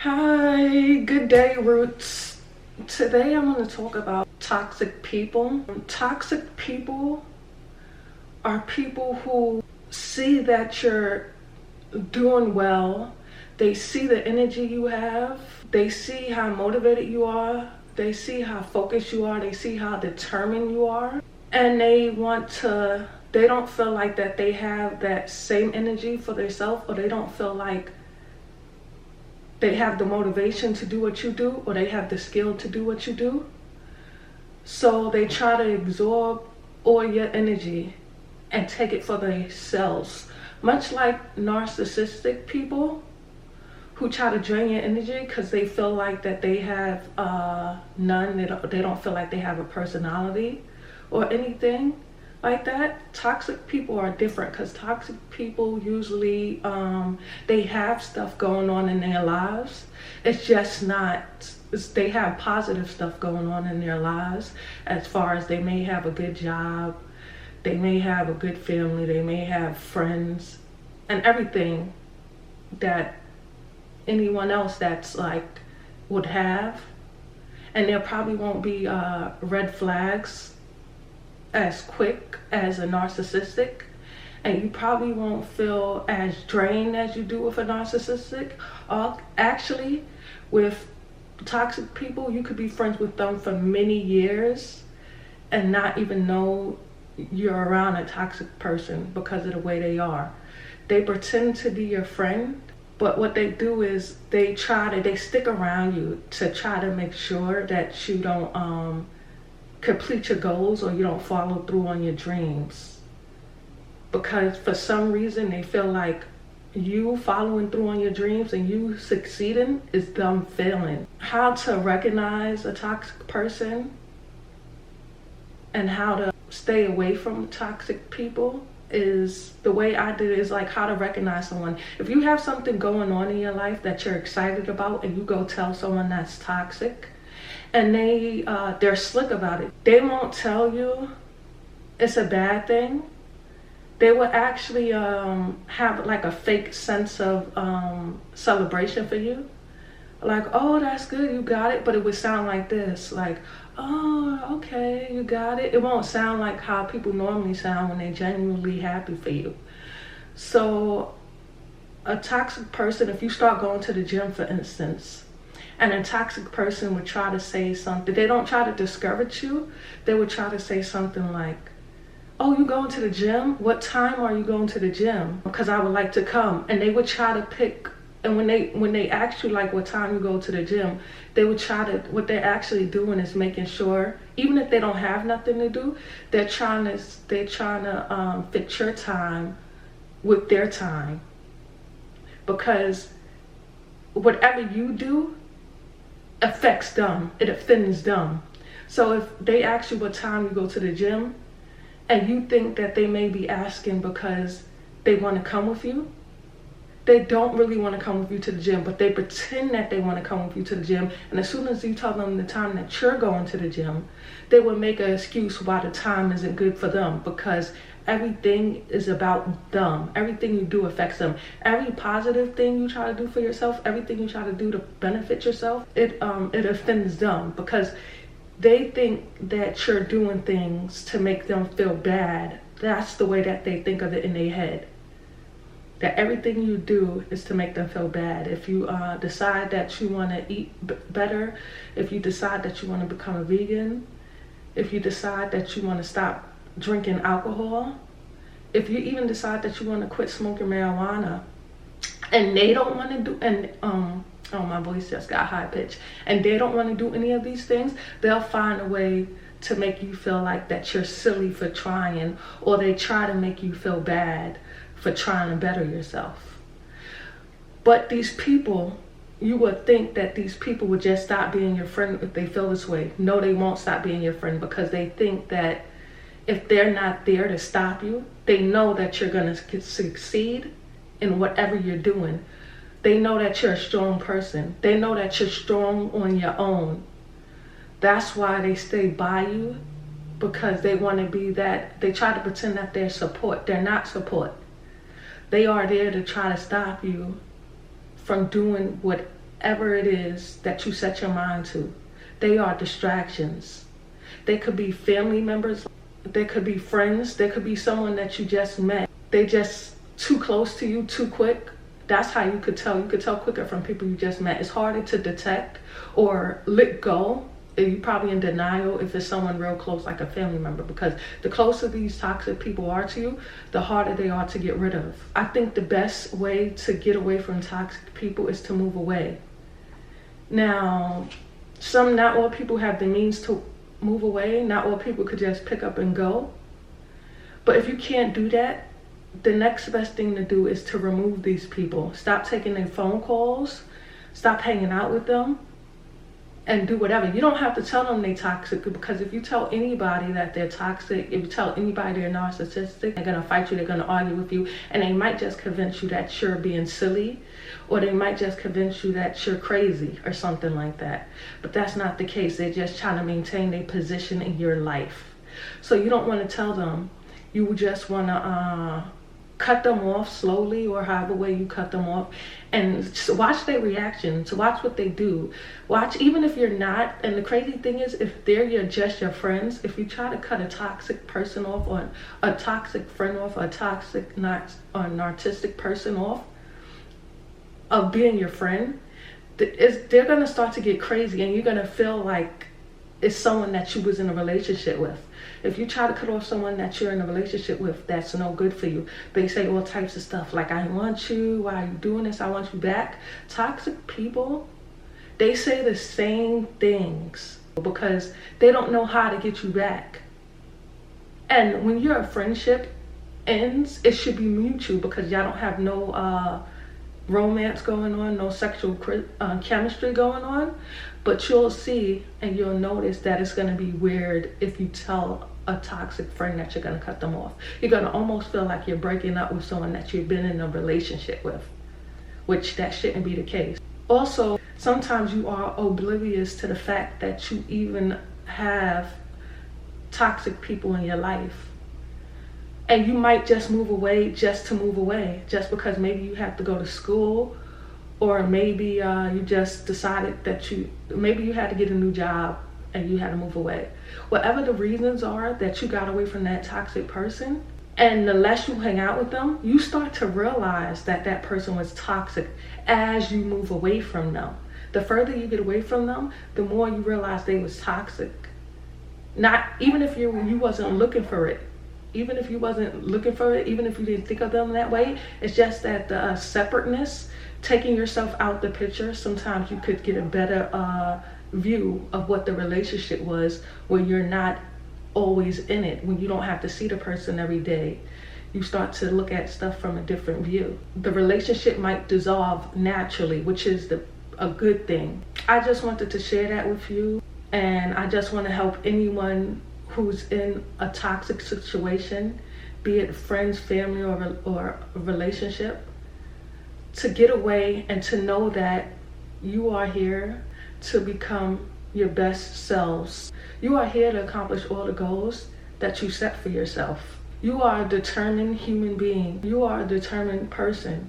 Hi, good day, Roots. Today I'm going to talk about toxic people. Toxic people are people who see that you're doing well. They see the energy you have. They see how motivated you are. They see how focused you are. They see how determined you are. And they don't feel like that they have that same energy for themselves, or they don't feel like they have the motivation to do what you do, or they have the skill to do what you do. So they try to absorb all your energy and take it for themselves. Much like narcissistic people who try to drain your energy because they feel like that they have none. They don't feel like they have a personality or anything like that. Toxic people are different because toxic people usually they have stuff going on in their lives. It's just not, they have positive stuff going on in their lives, as far as they may have a good job, they may have a good family, they may have friends and everything that anyone else that's like would have. And there probably won't be red flags as quick as a narcissistic, and you probably won't feel as drained as you do with a narcissistic. Actually, with toxic people, you could be friends with them for many years and not even know you're around a toxic person because of the way they are. They pretend to be your friend, but what they do is they stick around you to try to make sure that you don't complete your goals, or you don't follow through on your dreams, because for some reason they feel like you following through on your dreams and you succeeding is them failing. How to recognize a toxic person and how to stay away from toxic people is, the way I did it is like how to recognize someone. If you have something going on in your life that you're excited about and you go tell someone that's toxic, and they're slick about it, they won't tell you it's a bad thing. They will actually have like a fake sense of celebration for you, like, oh, that's good, you got it. But it would sound like this, like, oh, okay, you got it. It won't sound like how people normally sound when they're genuinely happy for you. So a toxic person, if you start going to the gym, for instance, and a toxic person would try to say something, they don't try to discourage you. They would try to say something like, oh, you going to the gym? What time are you going to the gym? Because I would like to come. And they would try to pick, and when they ask you like what time you go to the gym, they would try to, what they're actually doing is making sure, even if they don't have nothing to do, they're trying to fit your time with their time. Because whatever you do affects them, it offends them. So if they ask you what time you go to the gym, and you think that they may be asking because they want to come with you, they don't really want to come with you to the gym, but they pretend that they want to come with you to the gym. And as soon as you tell them the time that you're going to the gym, they will make an excuse why the time isn't good for them, because everything is about them. Everything you do affects them. Every positive thing you try to do for yourself, everything you try to do to benefit yourself, it offends them, because they think that you're doing things to make them feel bad. That's the way that they think of it in their head, that everything you do is to make them feel bad. If you decide that you want to eat better, if you decide that you want to become a vegan, if you decide that you want to stop drinking alcohol, if you even decide that you want to quit smoking marijuana, and they don't want to do, and oh, my voice just got high pitched, and they don't want to do any of these things, they'll find a way to make you feel like that you're silly for trying, or they try to make you feel bad for trying to better yourself. But these people, you would think that these people would just stop being your friend if they feel this way. No, they won't stop being your friend, because they think that if they're not there to stop you, they know that you're going to succeed in whatever you're doing. They know that you're a strong person. They know that you're strong on your own. That's why they stay by you, because they want to be that. They try to pretend that they're support. They're not support. They are there to try to stop you from doing what whatever it is that you set your mind to. They are distractions. They could be family members, they could be friends, they could be someone that you just met. They just too close to you too quick. That's how you could tell. You could tell quicker from people you just met. It's harder to detect or let go. You're probably in denial if it's someone real close, like a family member, because the closer these toxic people are to you, the harder they are to get rid of. I think the best way to get away from toxic people is to move away. Now, not all people have the means to move away. Not all people could just pick up and go. But if you can't do that, the next best thing to do is to remove these people. Stop taking their phone calls. Stop hanging out with them. And do whatever. You don't have to tell them they're toxic, because if you tell anybody that they're toxic, if you tell anybody they're narcissistic, they're going to fight you, they're going to argue with you, and they might just convince you that you're being silly, or they might just convince you that you're crazy or something like that. But that's not the case. They're just trying to maintain their position in your life. So you don't want to tell them. You just want to cut them off slowly, or however way you cut them off, and watch their reactions, watch what they do. Watch, even if you're not, and the crazy thing is, if they're just your friends, if you try to cut a toxic person off, or a toxic friend off, a toxic narcissistic person off of being your friend, they're going to start to get crazy, and you're going to feel like it's someone that you was in a relationship with. If you try to cut off someone that you're in a relationship with, that's no good for you. They say all types of stuff like, I want you, why are you doing this, I want you back. Toxic people, they say the same things because they don't know how to get you back. And when your friendship ends, it should be mutual, because y'all don't have no romance going on, no sexual chemistry going on. But you'll see and you'll notice that it's going to be weird if you tell a toxic friend that you're going to cut them off. You're going to almost feel like you're breaking up with someone that you've been in a relationship with, which that shouldn't be the case. Also, sometimes you are oblivious to the fact that you even have toxic people in your life. And you might just move away just to move away, just because maybe you have to go to school, or maybe you just decided that maybe you had to get a new job and you had to move away. Whatever the reasons are that you got away from that toxic person, and the less you hang out with them, you start to realize that that person was toxic as you move away from them. The further you get away from them, the more you realize they was toxic. Not even if you wasn't looking for it. Even if you wasn't looking for it, even if you didn't think of them that way, it's just that the separateness, taking yourself out the picture, sometimes you could get a better view of what the relationship was when you're not always in it, when you don't have to see the person every day. You start to look at stuff from a different view. The relationship might dissolve naturally, which is a good thing. I just wanted to share that with you, and I just want to help anyone who's in a toxic situation, be it friends, family, or a relationship, to get away and to know that you are here to become your best selves. You are here to accomplish all the goals that you set for yourself. You are a determined human being. You are a determined person.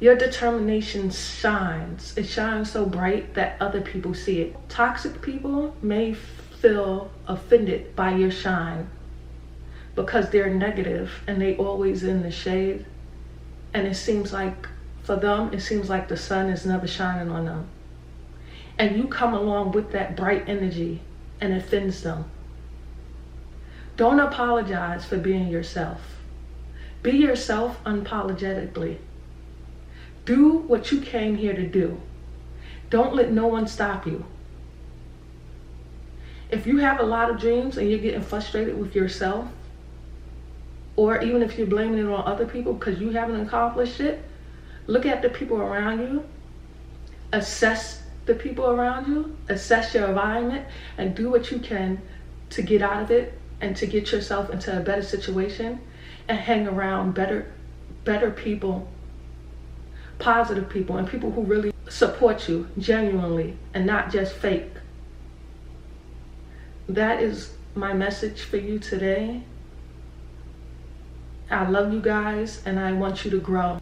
Your determination shines. It shines so bright that other people see it. Toxic people may feel offended by your shine because they're negative and they always in the shade, and it seems like for them, it seems like the sun is never shining on them, and you come along with that bright energy and it offends them. Don't apologize for being yourself. Be yourself unapologetically. Do what you came here to do. Don't let no one stop you. If you have a lot of dreams and you're getting frustrated with yourself, or even if you're blaming it on other people because you haven't accomplished it, look at the people around you, assess the people around you, assess your environment, and do what you can to get out of it and to get yourself into a better situation, and hang around better people, positive people, and people who really support you genuinely and not just fake. That is my message for you today. I love you guys, and I want you to grow.